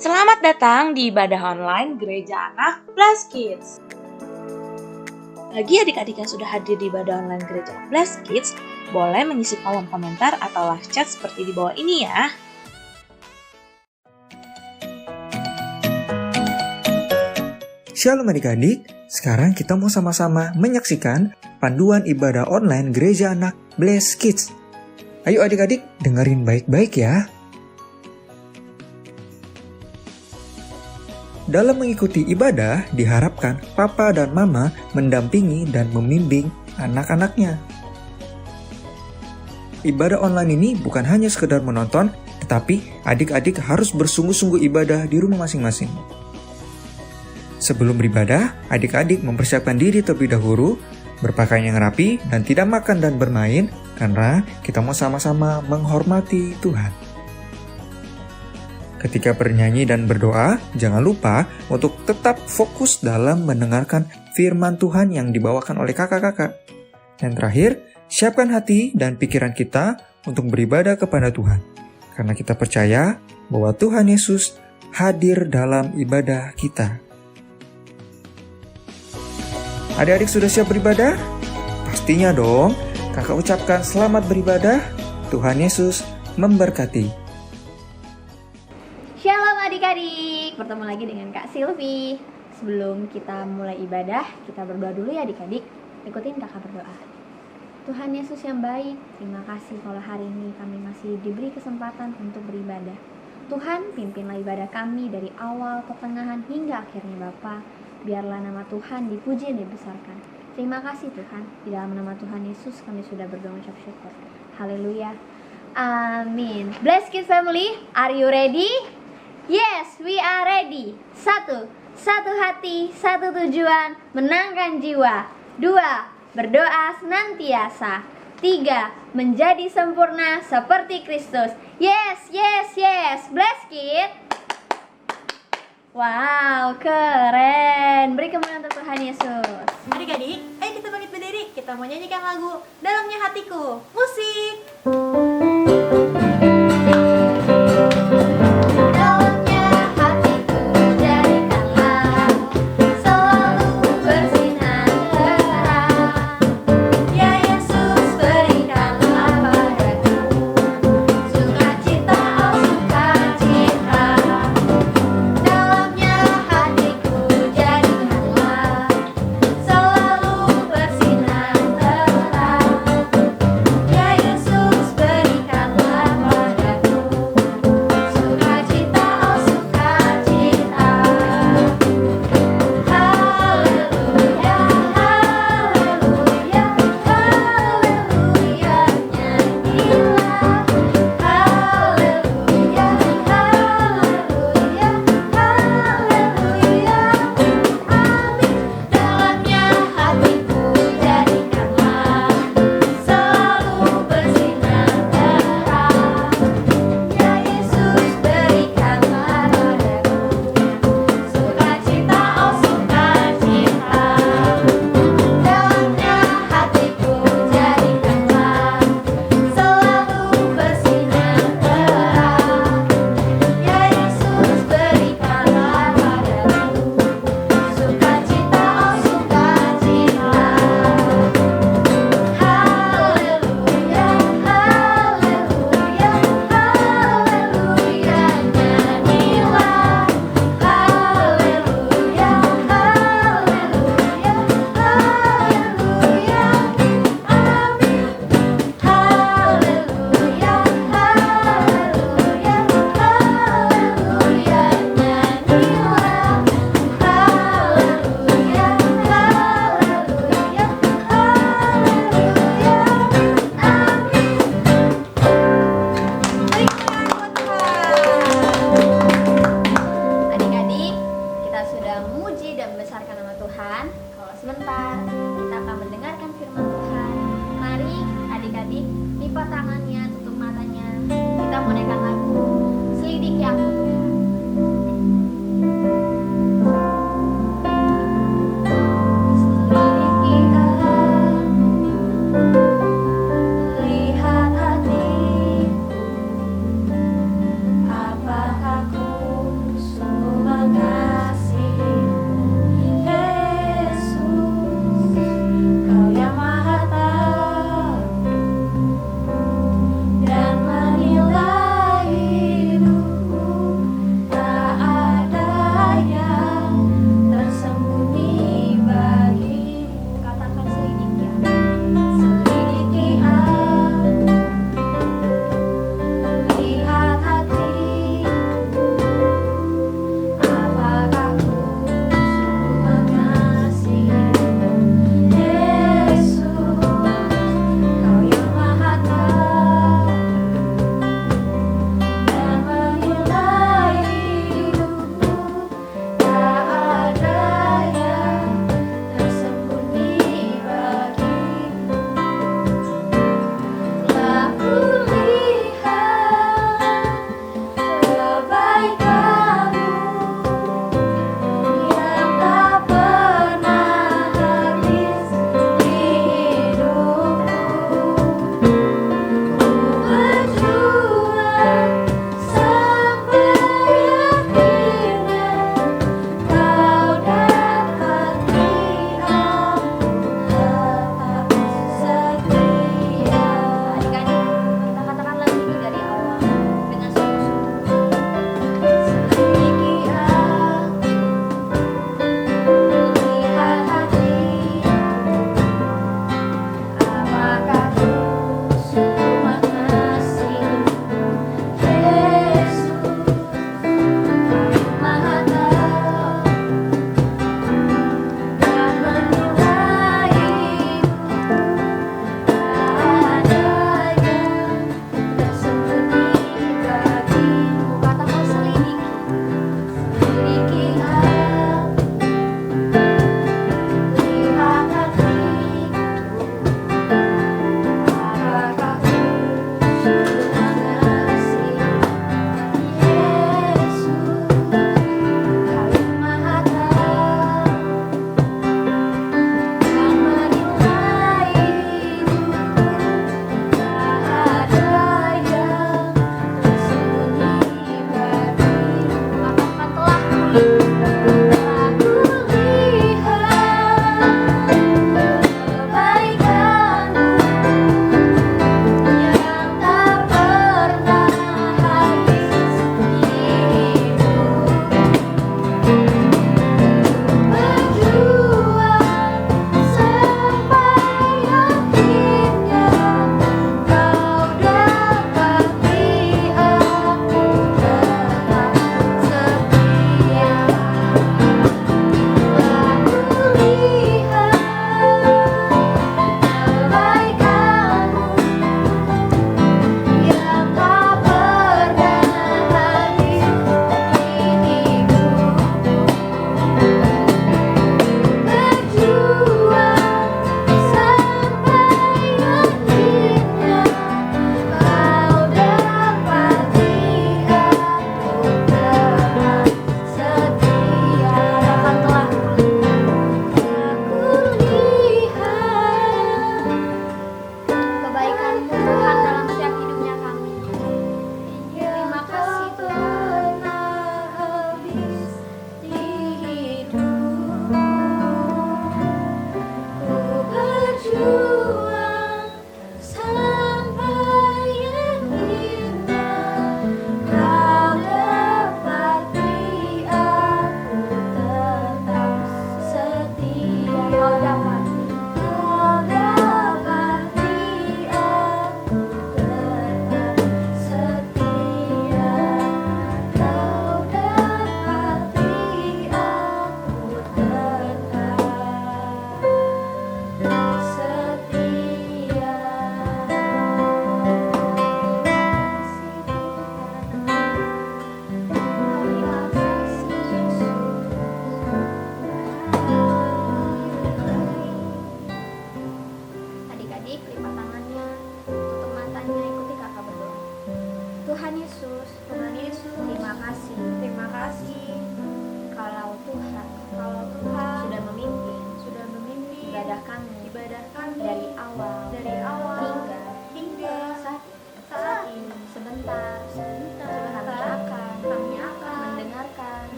Selamat datang di ibadah online Gereja Anak Plus Kids. Bagi adik-adik yang sudah hadir di ibadah online Gereja Anak Plus Kids, boleh mengisi kolom komentar atau live chat seperti di bawah ini ya. Shalom adik-adik, sekarang kita mau sama-sama menyaksikan panduan ibadah online Gereja Anak Bless Kids. Ayo adik-adik, dengerin baik-baik ya. Dalam mengikuti ibadah, diharapkan papa dan mama mendampingi dan membimbing anak-anaknya. Ibadah online ini bukan hanya sekedar menonton, tetapi adik-adik harus bersungguh-sungguh ibadah di rumah masing-masing. Sebelum beribadah, adik-adik mempersiapkan diri terlebih dahulu, berpakaian yang rapi dan tidak makan dan bermain, karena kita mau sama-sama menghormati Tuhan. Ketika bernyanyi dan berdoa, jangan lupa untuk tetap fokus dalam mendengarkan firman Tuhan yang dibawakan oleh kakak-kakak. Dan terakhir, siapkan hati dan pikiran kita untuk beribadah kepada Tuhan, karena kita percaya bahwa Tuhan Yesus hadir dalam ibadah kita. Adik-adik sudah siap beribadah? Pastinya dong. Kakak ucapkan selamat beribadah. Tuhan Yesus memberkati. Shalom adik-adik, bertemu lagi dengan Kak Silvi. Sebelum kita mulai ibadah, kita berdoa dulu ya adik-adik. Ikutin kakak berdoa. Tuhan Yesus yang baik, terima kasih kalau hari ini kami masih diberi kesempatan untuk beribadah. Tuhan, pimpinlah ibadah kami dari awal, pertengahan, hingga akhirnya Bapa. Biarlah nama Tuhan dipuji dan dibesarkan. Terima kasih Tuhan. Di dalam nama Tuhan Yesus kami sudah berdoa ucap syukur. Haleluya. Amin. Bless Kids Family, are you ready? Yes, we are ready. Satu hati, satu tujuan, menangkan jiwa. 2, berdoa senantiasa. 3, menjadi sempurna seperti Kristus. Yes. Bless Kids. Wow, keren. Beri kemuliaan untuk Tuhan Yesus. Adik-adik, ayo kita bangkit berdiri. Kita mau nyanyikan lagu Dalamnya Hatiku. Musik. Yesus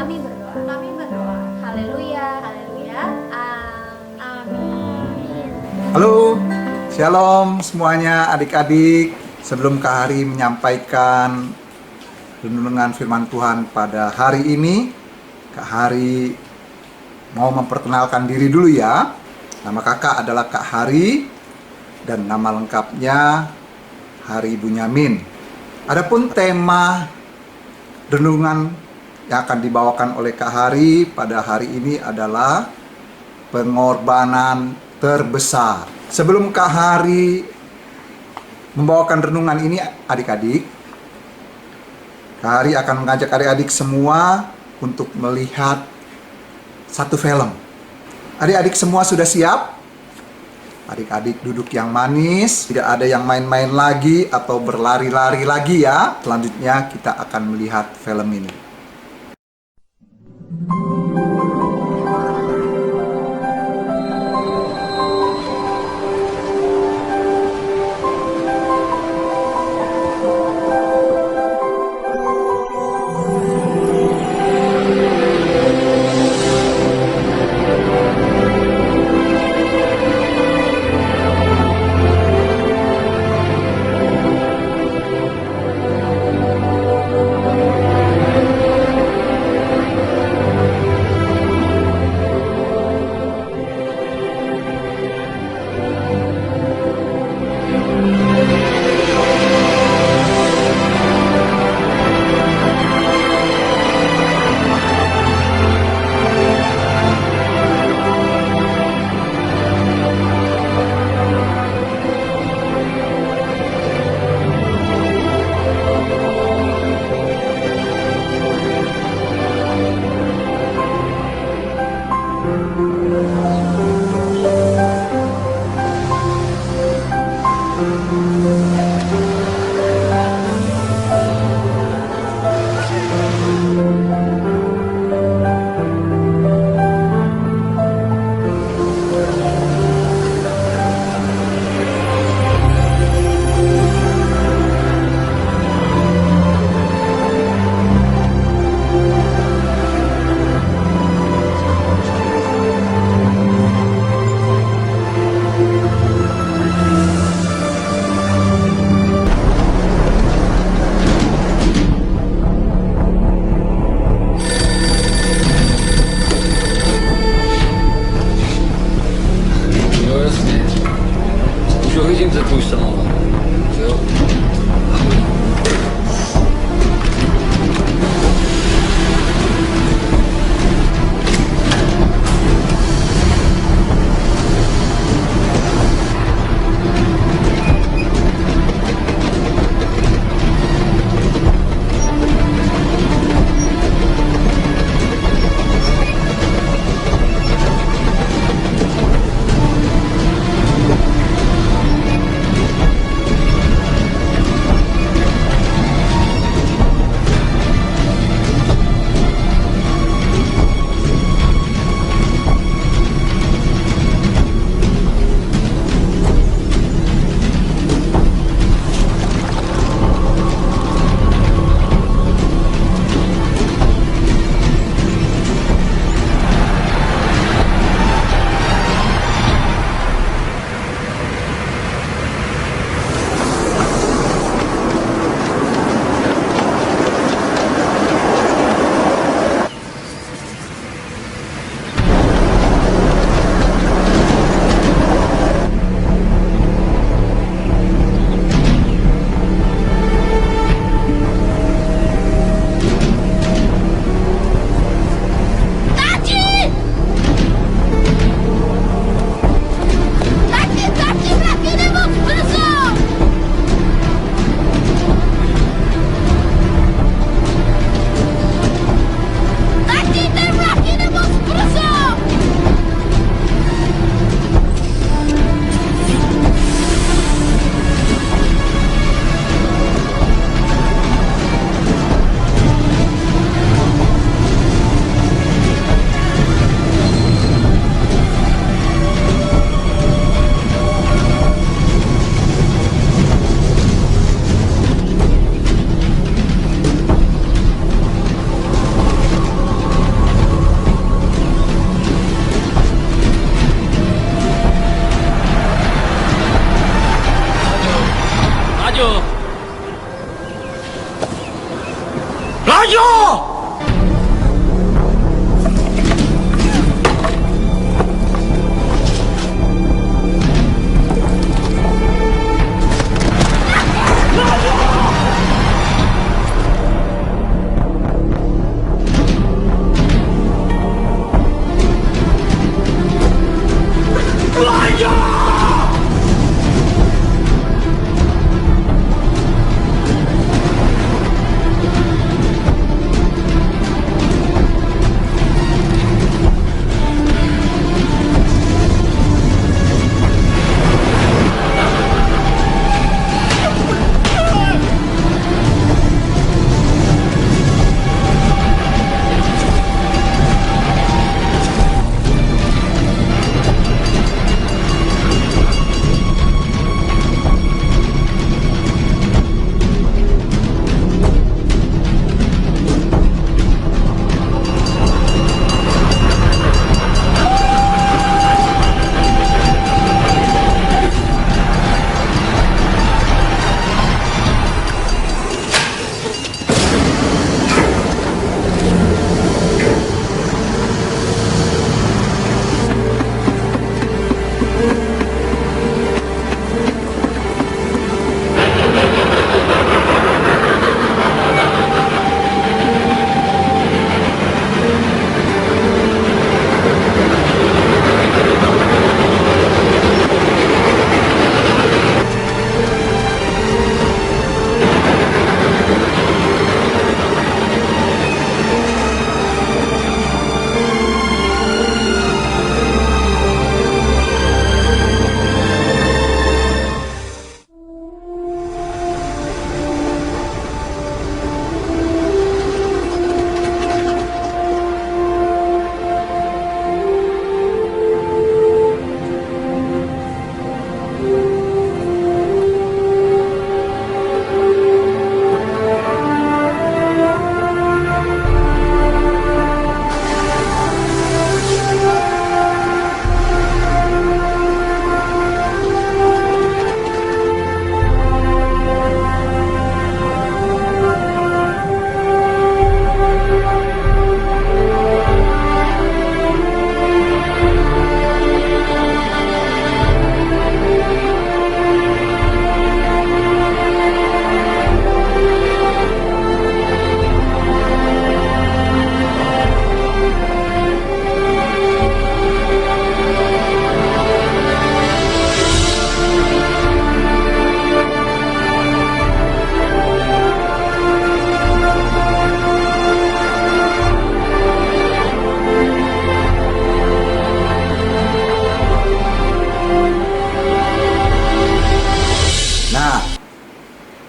Kami berdoa. Kami berdoa. Haleluya. Haleluya. Amin. Halo, shalom semuanya adik-adik. Sebelum Kak Hari menyampaikan renungan firman Tuhan pada hari ini, Kak Hari mau memperkenalkan diri dulu ya. Nama kakak adalah Kak Hari dan nama lengkapnya Hari Bunyamin. Adapun tema renungan yang akan dibawakan oleh Kak Hari pada hari ini adalah pengorbanan terbesar. Sebelum Kak Hari membawakan renungan ini adik-adik, Kak Hari akan mengajak adik-adik semua untuk melihat satu film. Adik-adik semua sudah siap? Adik-adik duduk yang manis, tidak ada yang main-main lagi atau berlari-lari lagi ya. Selanjutnya kita akan melihat film ini.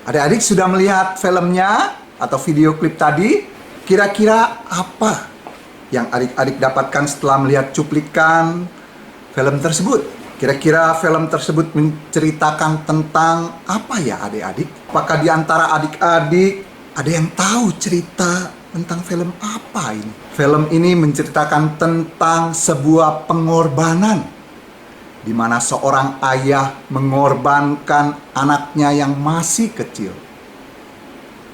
Adik-adik sudah melihat filmnya atau video klip tadi? Kira-kira apa yang adik-adik dapatkan setelah melihat cuplikan film tersebut? Kira-kira film tersebut menceritakan tentang apa ya adik-adik? Apakah di antara adik-adik ada yang tahu cerita tentang film apa ini? Film ini menceritakan tentang sebuah pengorbanan, di mana seorang ayah mengorbankan anaknya yang masih kecil,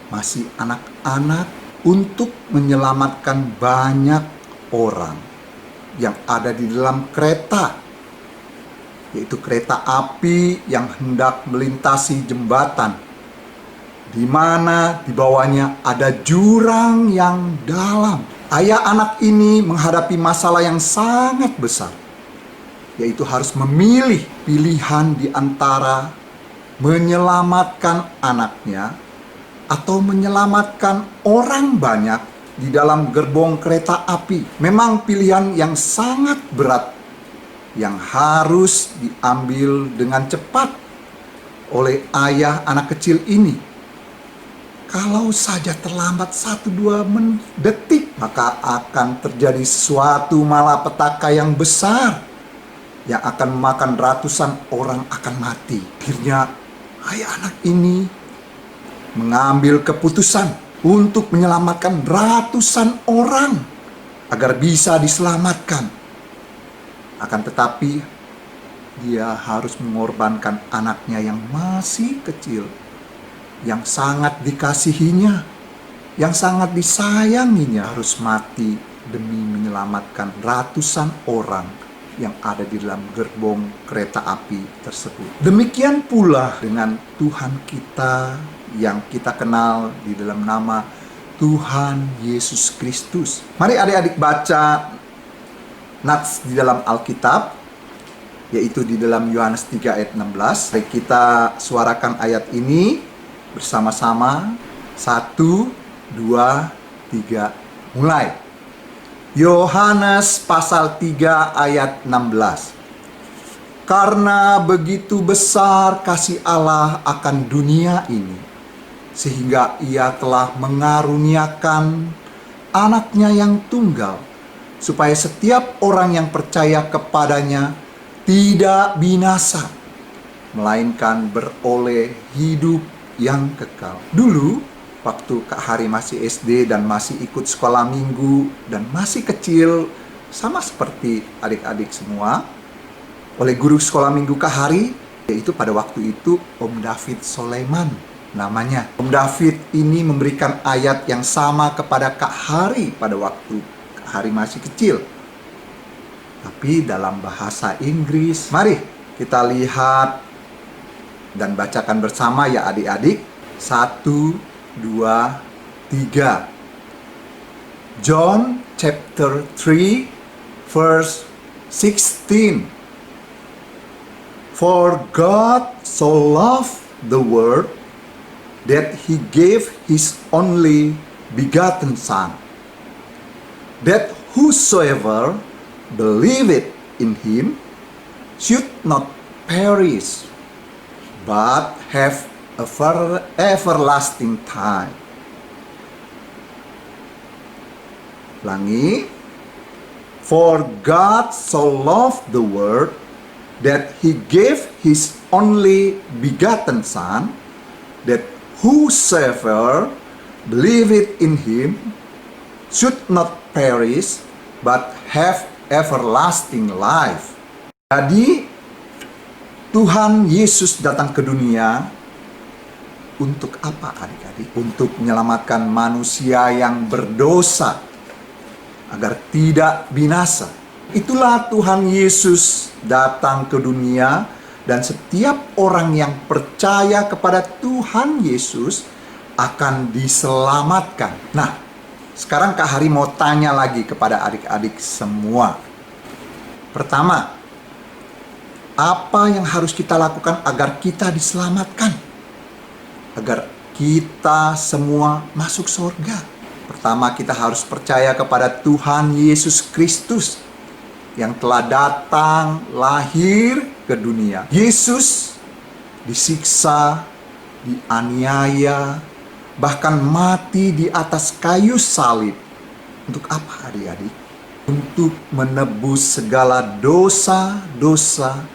masih anak-anak, untuk menyelamatkan banyak orang yang ada di dalam kereta, yaitu kereta api yang hendak melintasi jembatan, di mana di bawahnya ada jurang yang dalam. Ayah anak ini menghadapi masalah yang sangat besar, yaitu harus memilih pilihan di antara menyelamatkan anaknya atau menyelamatkan orang banyak di dalam gerbong kereta api. Memang pilihan yang sangat berat yang harus diambil dengan cepat oleh ayah anak kecil ini. Kalau saja terlambat 1-2 detik, maka akan terjadi suatu malapetaka yang besar yang akan memakan ratusan orang akan mati. Akhirnya ayah anak ini mengambil keputusan untuk menyelamatkan ratusan orang agar bisa diselamatkan. Akan tetapi dia harus mengorbankan anaknya yang masih kecil, yang sangat dikasihinya, yang sangat disayanginya, harus mati demi menyelamatkan ratusan orang yang ada di dalam gerbong kereta api tersebut. Demikian pula dengan Tuhan kita yang kita kenal di dalam nama Tuhan Yesus Kristus. Mari adik-adik baca nats di dalam Alkitab, yaitu di dalam Yohanes 3 ayat 16. Mari kita suarakan ayat ini bersama-sama. 1, 2, 3, mulai. Yohanes pasal 3 ayat 16. Karena begitu besar kasih Allah akan dunia ini, sehingga ia telah mengaruniakan anaknya yang tunggal, supaya setiap orang yang percaya kepadanya tidak binasa, melainkan beroleh hidup yang kekal. Dulu, waktu Kak Hari masih SD dan masih ikut sekolah minggu dan masih kecil, sama seperti adik-adik semua, oleh guru sekolah minggu Kak Hari, yaitu pada waktu itu Om David Soleman namanya. Om David ini memberikan ayat yang sama kepada Kak Hari pada waktu Kak Hari masih kecil, tapi dalam bahasa Inggris. Mari kita lihat dan bacakan bersama ya adik-adik. 1, 2, 3. John chapter 3 verse 16. For God so loved the world that he gave his only begotten Son, that whosoever believeth in him should not perish, but have everlasting time. Ulangi. For God so loved the world that he gave his only begotten Son, that whosoever believeth in him should not perish, but have everlasting life. Jadi Tuhan Yesus datang ke dunia untuk apa adik-adik? Untuk menyelamatkan manusia yang berdosa agar tidak binasa. Itulah Tuhan Yesus datang ke dunia, dan setiap orang yang percaya kepada Tuhan Yesus akan diselamatkan. Nah, sekarang Kak Hari mau tanya lagi kepada adik-adik semua. Pertama, apa yang harus kita lakukan agar kita diselamatkan? Agar kita semua masuk surga. Pertama, kita harus percaya kepada Tuhan Yesus Kristus yang telah datang lahir ke dunia. Yesus disiksa dianiaya, bahkan mati di atas kayu salib. Untuk apa adik-adik? Untuk menebus segala dosa-dosa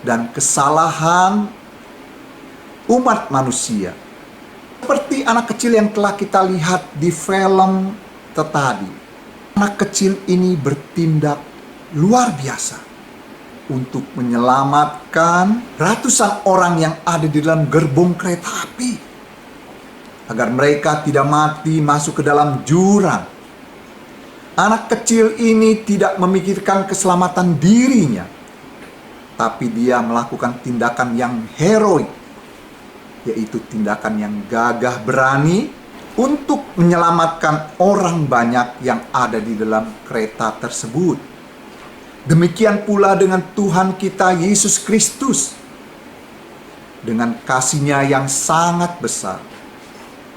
dan kesalahan umat manusia. Seperti anak kecil yang telah kita lihat di film tadi. Anak kecil ini bertindak luar biasa untuk menyelamatkan ratusan orang yang ada di dalam gerbong kereta api, agar mereka tidak mati masuk ke dalam jurang. Anak kecil ini tidak memikirkan keselamatan dirinya, tapi dia melakukan tindakan yang heroik, yaitu tindakan yang gagah berani untuk menyelamatkan orang banyak yang ada di dalam kereta tersebut. Demikian pula dengan Tuhan kita Yesus Kristus. Dengan kasih-Nya yang sangat besar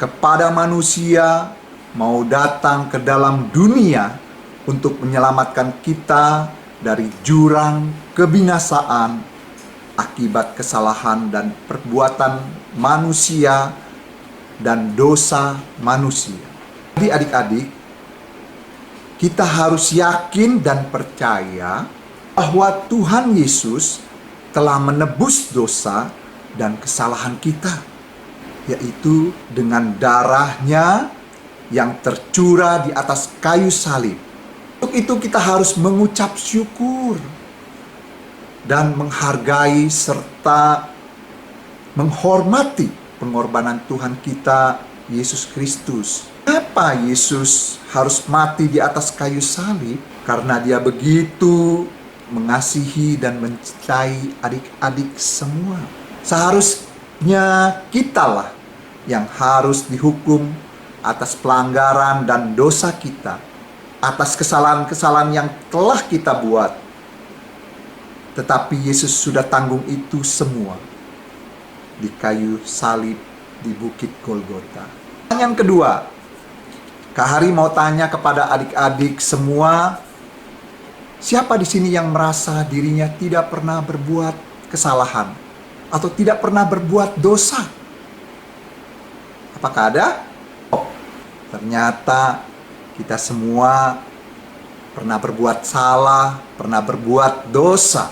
kepada manusia, mau datang ke dalam dunia untuk menyelamatkan kita dari jurang kebinasaan akibat kesalahan dan perbuatan manusia dan dosa manusia. Jadi adik-adik, kita harus yakin dan percaya bahwa Tuhan Yesus telah menebus dosa dan kesalahan kita, yaitu dengan darah-Nya yang tercurah di atas kayu salib. Untuk itu kita harus mengucap syukur dan menghargai serta menghormati pengorbanan Tuhan kita Yesus Kristus. Kenapa Yesus harus mati di atas kayu salib? Karena Dia begitu mengasihi dan mencintai adik-adik semua. Seharusnya kitalah yang harus dihukum atas pelanggaran dan dosa kita, atas kesalahan-kesalahan yang telah kita buat. Tetapi Yesus sudah tanggung itu semua di kayu salib di Bukit Golgota. Yang kedua, Kak Hari mau tanya kepada adik-adik semua, siapa di sini yang merasa dirinya tidak pernah berbuat kesalahan atau tidak pernah berbuat dosa? Apakah ada? Ternyata kita semua pernah berbuat salah, pernah berbuat dosa.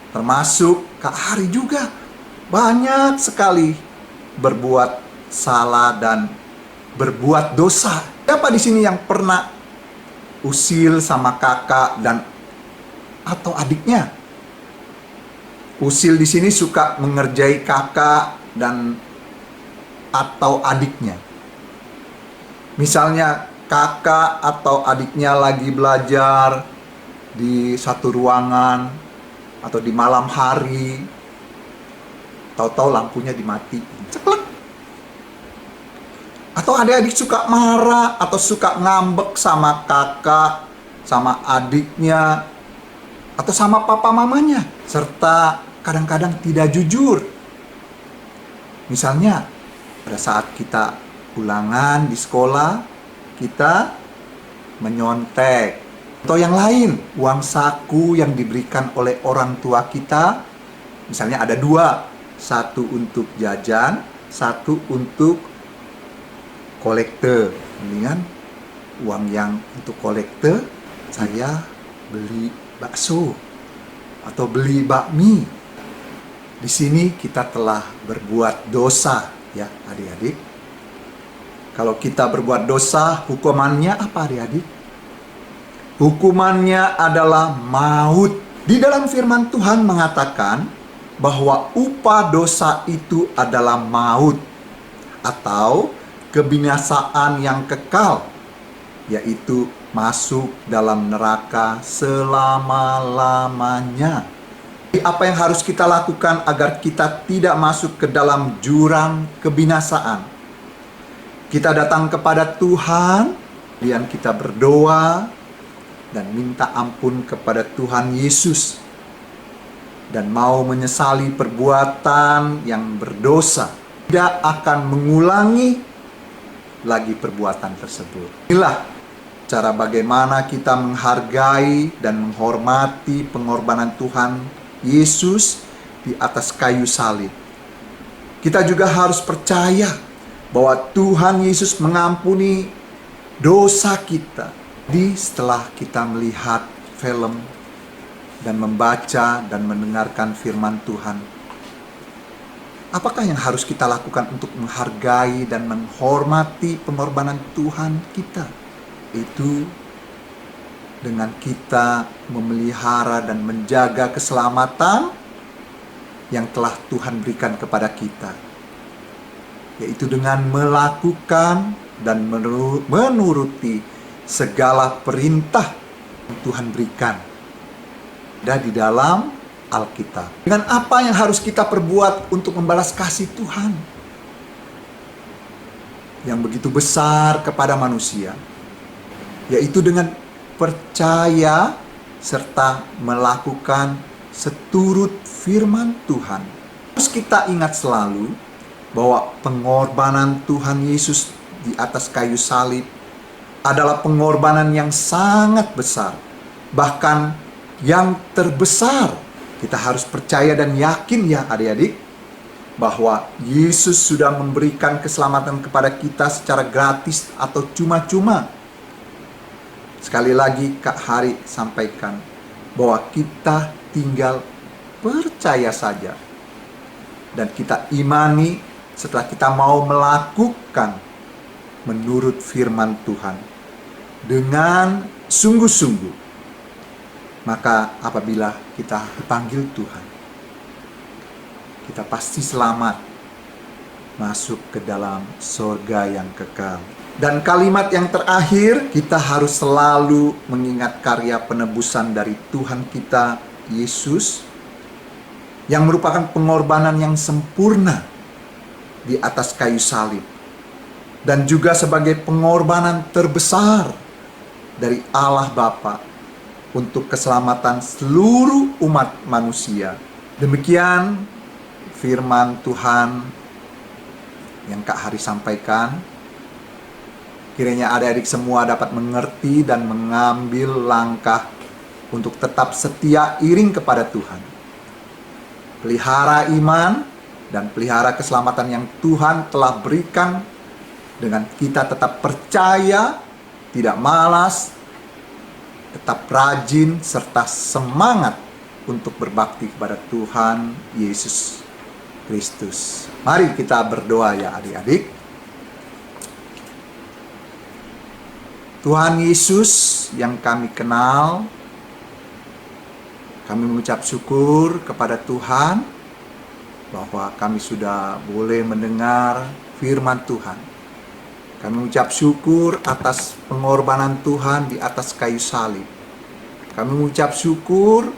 Termasuk Kak Hari juga banyak sekali berbuat salah dan berbuat dosa. Siapa di sini yang pernah usil sama kakak dan atau adiknya? Usil di sini suka mengerjai kakak dan atau adiknya. Misalnya kakak atau adiknya lagi belajar di satu ruangan atau di malam hari, tahu-tahu lampunya dimatiin, ceklek. Atau adik-adik suka marah atau suka ngambek sama kakak, sama adiknya, atau sama papa mamanya, serta kadang-kadang tidak jujur. Misalnya pada saat kita ulangan di sekolah, kita menyontek. Atau yang lain, uang saku yang diberikan oleh orang tua kita, misalnya ada dua, satu untuk jajan, satu untuk kolekte. Mendingan uang yang untuk kolekte saya beli bakso atau beli bakmi. Di sini kita telah berbuat dosa, ya adik-adik. Kalau kita berbuat dosa, hukumannya apa adik-adik? Hukumannya adalah maut. Di dalam firman Tuhan mengatakan bahwa upah dosa itu adalah maut atau kebinasaan yang kekal, yaitu masuk dalam neraka selama-lamanya. Apa yang harus kita lakukan agar kita tidak masuk ke dalam jurang kebinasaan? Kita datang kepada Tuhan, kemudian kita berdoa dan minta ampun kepada Tuhan Yesus, dan mau menyesali perbuatan yang berdosa, tidak akan mengulangi lagi perbuatan tersebut. Inilah cara bagaimana kita menghargai dan menghormati pengorbanan Tuhan Yesus di atas kayu salib. Kita juga harus percaya bahwa Tuhan Yesus mengampuni dosa kita. Setelah kita melihat film dan membaca dan mendengarkan firman Tuhan, apakah yang harus kita lakukan untuk menghargai dan menghormati pengorbanan Tuhan kita? Itu dengan kita memelihara dan menjaga keselamatan yang telah Tuhan berikan kepada kita, yaitu dengan melakukan dan menuruti segala perintah yang Tuhan berikan di dalam Alkitab. Dengan apa yang harus kita perbuat untuk membalas kasih Tuhan yang begitu besar kepada manusia, yaitu dengan percaya serta melakukan seturut firman Tuhan. Terus kita ingat selalu bahwa pengorbanan Tuhan Yesus di atas kayu salib adalah pengorbanan yang sangat besar, bahkan yang terbesar. Kita harus percaya dan yakin ya adik-adik, bahwa Yesus sudah memberikan keselamatan kepada kita secara gratis atau cuma-cuma. Sekali lagi Kak Hari sampaikan bahwa kita tinggal percaya saja, dan kita imani setelah kita mau melakukan menurut firman Tuhan dengan sungguh-sungguh. Maka apabila kita dipanggil Tuhan, kita pasti selamat masuk ke dalam surga yang kekal. Dan kalimat yang terakhir, kita harus selalu mengingat karya penebusan dari Tuhan kita Yesus, yang merupakan pengorbanan yang sempurna di atas kayu salib, dan juga sebagai pengorbanan terbesar dari Allah Bapa untuk keselamatan seluruh umat manusia. Demikian firman Tuhan yang Kak Hari sampaikan. Kiranya adik-adik semua dapat mengerti dan mengambil langkah untuk tetap setia iring kepada Tuhan. Pelihara iman dan pelihara keselamatan yang Tuhan telah berikan dengan kita tetap percaya, tidak malas, tetap rajin, serta semangat untuk berbakti kepada Tuhan Yesus Kristus. Mari kita berdoa ya adik-adik. Tuhan Yesus yang kami kenal, kami mengucap syukur kepada Tuhan bahwa kami sudah boleh mendengar firman Tuhan. Kami mengucap syukur atas pengorbanan Tuhan di atas kayu salib. Kami mengucap syukur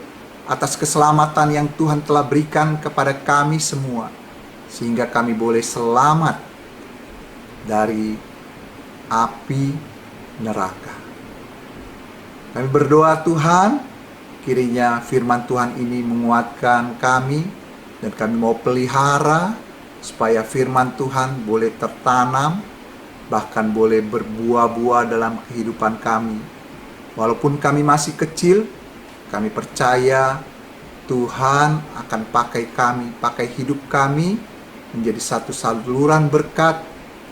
atas keselamatan yang Tuhan telah berikan kepada kami semua, sehingga kami boleh selamat dari api neraka. Kami berdoa Tuhan, kiranya firman Tuhan ini menguatkan kami, dan kami mau pelihara supaya firman Tuhan boleh tertanam, bahkan boleh berbuah-buah dalam kehidupan kami. Walaupun kami masih kecil, kami percaya Tuhan akan pakai kami, pakai hidup kami menjadi satu saluran berkat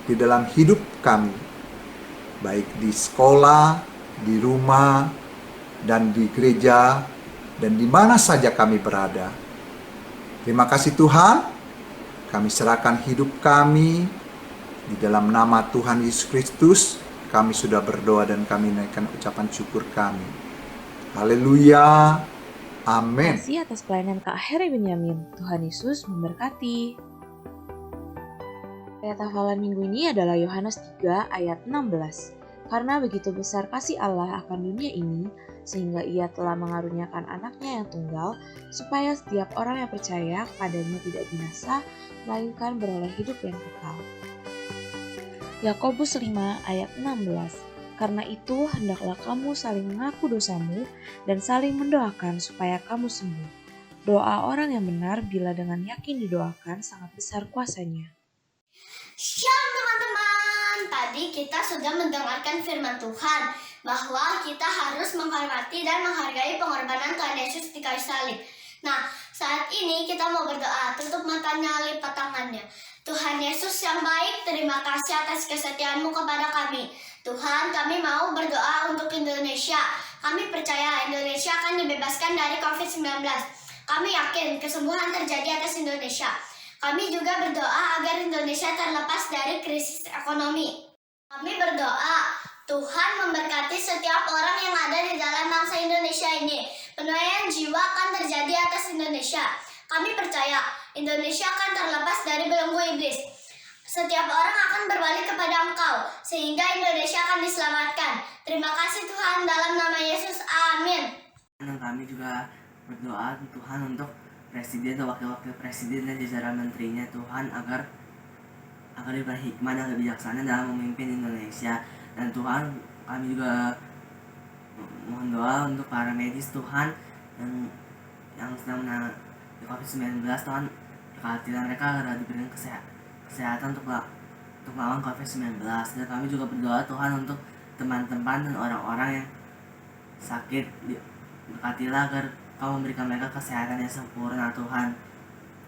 di dalam hidup kami, baik di sekolah, di rumah, dan di gereja, dan di mana saja kami berada. Terima kasih Tuhan, kami serahkan hidup kami di dalam nama Tuhan Yesus Kristus. Kami sudah berdoa dan kami naikkan ucapan syukur kami. Haleluya. Amin. Terima kasih atas pelayanan Kak Heri Benyamin. Tuhan Yesus memberkati. Ayat hafalan minggu ini adalah Yohanes 3 ayat 16. Karena begitu besar kasih Allah akan dunia ini, sehingga ia telah mengaruniakan anaknya yang tunggal, supaya setiap orang yang percaya kepadanya tidak binasa, melainkan beroleh hidup yang kekal. Yakobus 5 ayat 16. Karena itu hendaklah kamu saling mengaku dosamu dan saling mendoakan supaya kamu sembuh. Doa orang yang benar bila dengan yakin didoakan sangat besar kuasanya. Shalom teman-teman, tadi kita sudah mendengarkan firman Tuhan bahwa kita harus menghormati dan menghargai pengorbanan Tuhan Yesus di kayu salib. Nah, Saat ini kita mau berdoa, tutup matanya, lipat tangannya. Tuhan Yesus yang baik, terima kasih atas kesetiaan-Mu kepada kami. Tuhan, kami mau berdoa untuk Indonesia. Kami percaya Indonesia akan dibebaskan dari COVID-19. Kami yakin kesembuhan terjadi atas Indonesia. Kami juga berdoa agar Indonesia terlepas dari krisis ekonomi. Kami berdoa, Tuhan memberkati setiap orang yang ada di dalam bangsa Indonesia ini. Penuaian jiwa akan terjadi atas Indonesia. Kami percaya Indonesia akan terlepas dari belenggu iblis. Setiap orang akan berbalik kepada Engkau, sehingga Indonesia akan diselamatkan. Terima kasih Tuhan, dalam nama Yesus, amin. Dan kami juga berdoa Tuhan untuk presiden dan wakil-wakil presiden dan jajaran menterinya Tuhan agar diberi hikmah dan kebijaksanaan dalam memimpin Indonesia. Dan Tuhan, kami juga mohon doa untuk para medis Tuhan yang sedang menangani COVID-19 Tuhan, berkatilah mereka agar diberikan kesehatan untuk melawan COVID-19. Dan kami juga berdoa Tuhan untuk teman-teman dan orang-orang yang sakit, berkatilah agar Kau memberikan mereka kesehatan yang sempurna Tuhan.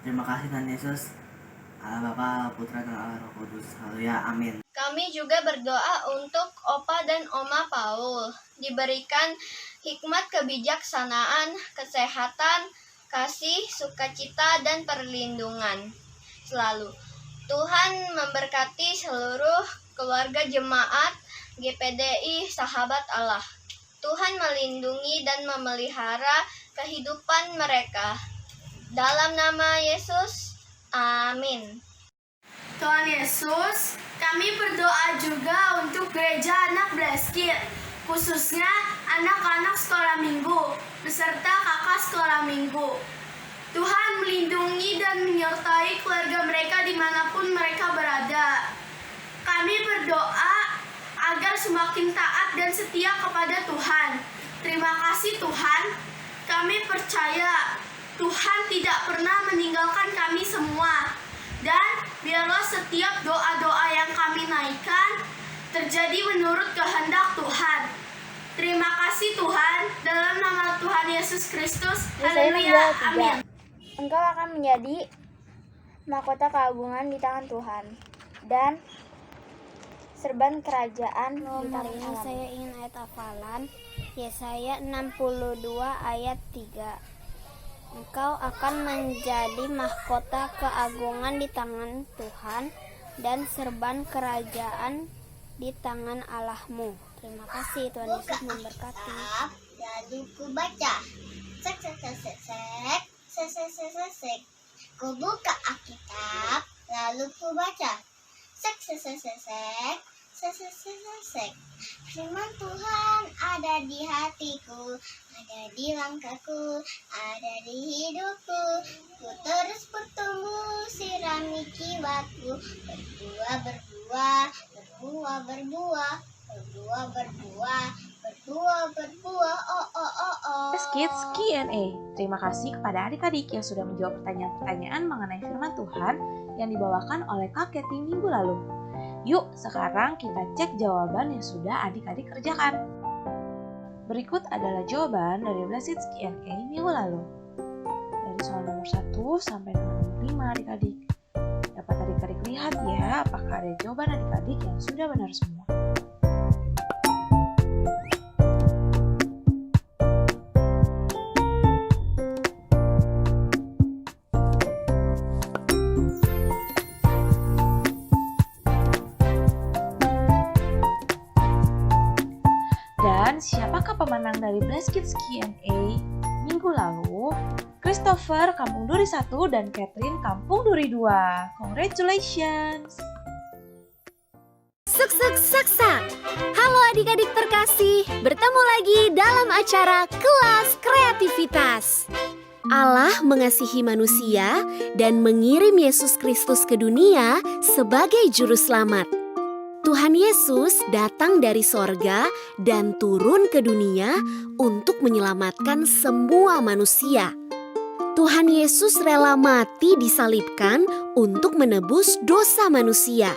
Terima kasih Tuhan Yesus, Allah Bapa, Allah Putra, dan Allah Roh Kudus. Haleluya, amin. Kami juga berdoa untuk Opa dan Oma Paul, diberikan hikmat kebijaksanaan, kesehatan, kasih, sukacita, dan perlindungan selalu. Tuhan memberkati seluruh keluarga jemaat GPDI Sahabat Allah. Tuhan melindungi dan memelihara kehidupan mereka. Dalam nama Yesus, amin. Tuhan Yesus, kami berdoa juga untuk gereja anak Bleskit, khususnya anak-anak sekolah minggu, beserta kakak sekolah minggu. Tuhan melindungi dan menyertai keluarga mereka dimanapun mereka berada. Kami berdoa agar semakin taat dan setia kepada Tuhan. Terima kasih Tuhan, kami percaya Tuhan tidak pernah meninggalkan kami semua. Dan biarlah setiap doa-doa yang kami naikkan terjadi menurut kehendak Tuhan. Terima kasih Tuhan, dalam nama Tuhan Yesus Kristus. Haleluya, amin. Engkau akan menjadi mahkota keagungan di tangan Tuhan dan serban kerajaan di tangan Allah. Saya ingin ayat hafalan Yesaya 62 ayat 3. Engkau akan menjadi mahkota keagungan di tangan Tuhan dan serban kerajaan di tangan Allahmu. Terima kasih, Tuhan Yesus memberkati. Lalu ku baca, sek. Ku buka Alkitab, lalu ku baca, sek. Firman Tuhan ada di hatiku, ada di langkahku, ada di hidupku. Ku terus bertumbuh, sirami jiwaku, berbuah. Kids Q&A. Terima kasih kepada adik-adik yang sudah menjawab pertanyaan-pertanyaan mengenai firman Tuhan yang dibawakan oleh Kak Keti minggu lalu. Yuk, sekarang kita cek jawaban yang sudah adik-adik kerjakan. Berikut adalah jawaban dari Blessed Q&A minggu lalu. Dari soal nomor 1 sampai nomor 5 adik-adik. Dapat adik-adik lihat ya, apakah ada jawaban adik-adik yang sudah benar semua. Dan siapakah pemenang dari Blessed Kids Q&A minggu lalu? Christopher Kampung Duri 1 dan Catherine Kampung Duri 2. Congratulations! Sak. Halo adik-adik terkasih, bertemu lagi dalam acara Kelas Kreativitas. Allah mengasihi manusia dan mengirim Yesus Kristus ke dunia sebagai juru selamat. Tuhan Yesus datang dari sorga dan turun ke dunia untuk menyelamatkan semua manusia. Tuhan Yesus rela mati disalibkan untuk menebus dosa manusia.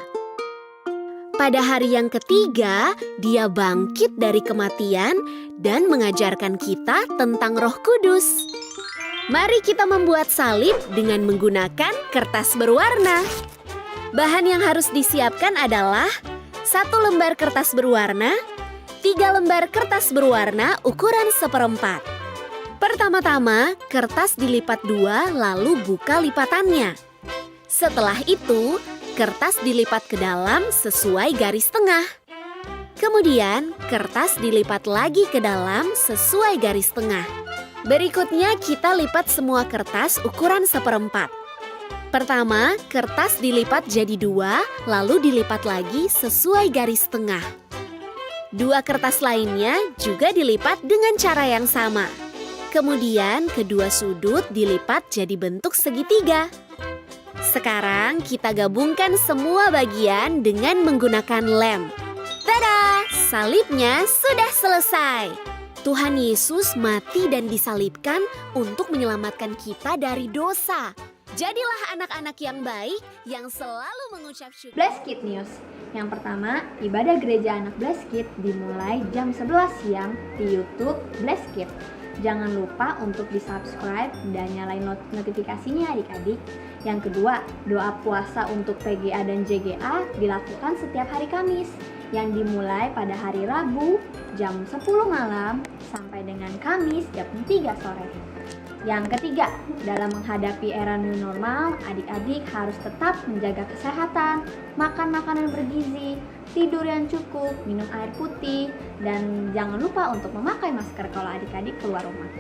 Pada hari yang ketiga, Dia bangkit dari kematian dan mengajarkan kita tentang Roh Kudus. Mari kita membuat salib dengan menggunakan kertas berwarna. Bahan yang harus disiapkan adalah 1 lembar kertas berwarna, 3 lembar kertas berwarna ukuran 1/4. Pertama-tama, kertas dilipat 2 lalu buka lipatannya. Setelah itu, kertas dilipat ke dalam sesuai garis tengah. Kemudian, kertas dilipat lagi ke dalam sesuai garis tengah. Berikutnya kita lipat semua kertas ukuran 1/4. Pertama, kertas dilipat jadi 2, lalu dilipat lagi sesuai garis tengah. 2 kertas lainnya juga dilipat dengan cara yang sama. Kemudian kedua sudut dilipat jadi bentuk segitiga. Sekarang kita gabungkan semua bagian dengan menggunakan lem. Tada! Salibnya sudah selesai. Tuhan Yesus mati dan disalibkan untuk menyelamatkan kita dari dosa. Jadilah anak-anak yang baik yang selalu mengucap syukur. Blessed Kid News. Yang pertama, ibadah gereja anak Blessed Kid dimulai jam 11 siang di YouTube Blessed Kid. Jangan lupa untuk di-subscribe dan nyalain notifikasinya adik-adik. Yang kedua, doa puasa untuk PGA dan JGA dilakukan setiap hari Kamis yang dimulai pada hari Rabu jam 10 malam sampai dengan Kamis jam 3 sore. Yang ketiga, dalam menghadapi era new normal, adik-adik harus tetap menjaga kesehatan, makan makanan bergizi, tidur yang cukup, minum air putih, dan jangan lupa untuk memakai masker kalau adik-adik keluar rumah.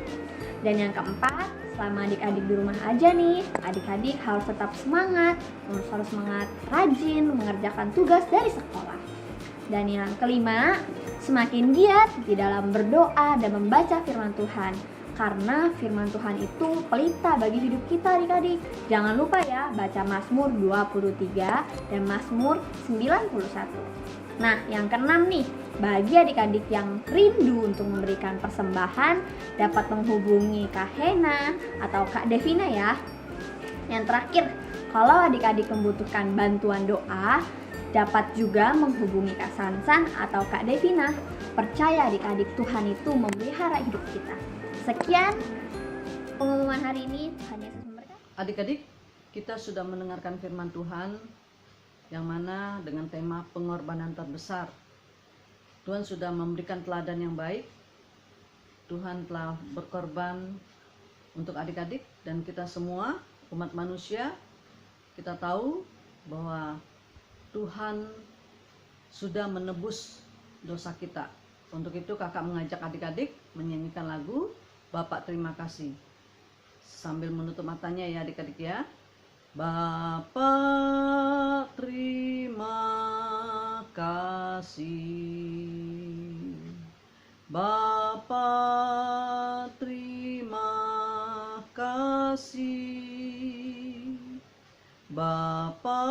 Dan yang keempat, selama adik-adik di rumah aja nih, adik-adik harus tetap semangat, harus semangat rajin mengerjakan tugas dari sekolah. Dan yang kelima, semakin giat di dalam berdoa dan membaca firman Tuhan. Karena firman Tuhan itu pelita bagi hidup kita adik-adik. Jangan lupa ya baca Mazmur 23 dan Mazmur 91. Nah, yang keenam nih, bagi adik-adik yang rindu untuk memberikan persembahan dapat menghubungi Kak Hena atau Kak Devina ya. Yang terakhir, kalau adik-adik membutuhkan bantuan doa, dapat juga menghubungi Kak Sansan atau Kak Devina. Percaya adik-adik, Tuhan itu memelihara hidup kita. Sekian pengumuman hari ini. Tuhan Yesus memberkati. Adik-adik, kita sudah mendengarkan firman Tuhan yang mana dengan tema pengorbanan terbesar. Tuhan sudah memberikan teladan yang baik. Tuhan telah berkorban untuk adik-adik dan kita semua umat manusia. Kita tahu bahwa Tuhan sudah menebus dosa kita. Untuk itu kakak mengajak adik-adik menyanyikan lagu Bapak Terima Kasih. Sambil menutup matanya ya adik-adik ya. Bapak terima kasih. Bapak terima kasih. Bapa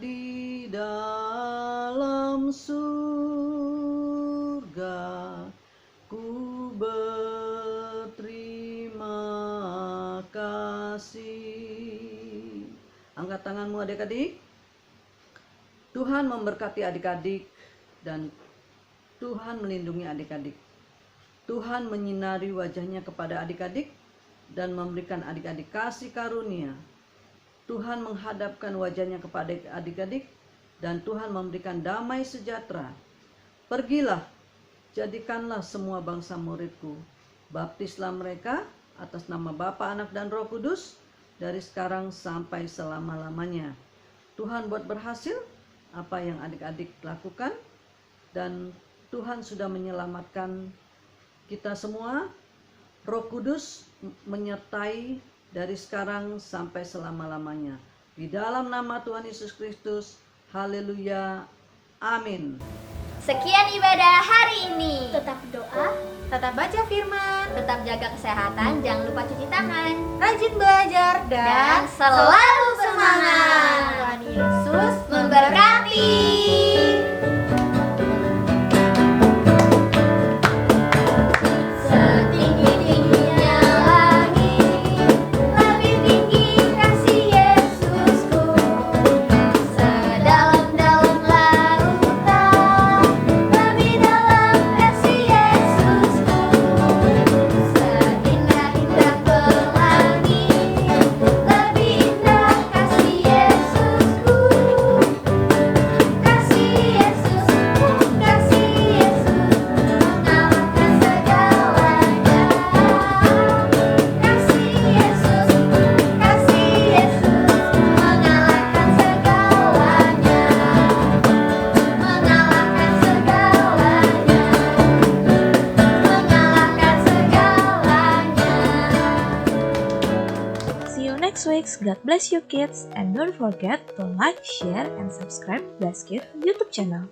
di dalam surga, ku berterima kasih. Angkat tanganmu adik-adik. Tuhan memberkati adik-adik dan Tuhan melindungi adik-adik. Tuhan menyinari wajahnya kepada adik-adik dan memberikan adik-adik kasih karunia. Tuhan menghadapkan wajahnya kepada adik-adik dan Tuhan memberikan damai sejahtera. Pergilah, jadikanlah semua bangsa muridku. Baptislah mereka atas nama Bapa, Anak, dan Roh Kudus dari sekarang sampai selama-lamanya. Tuhan buat berhasil apa yang adik-adik lakukan dan Tuhan sudah menyelamatkan kita semua. Roh Kudus menyertai dari sekarang sampai selama-lamanya. Di dalam nama Tuhan Yesus Kristus, haleluya, amin. Sekian ibadah hari ini. Tetap berdoa, tetap baca firman, Tetap jaga kesehatan, jangan lupa cuci tangan. rajin belajar, dan selalu semangat. Tuhan Yesus Memberkati. Indah-indah you next week. God bless you kids, and don't forget to like, share, and subscribe Bless Kids YouTube channel.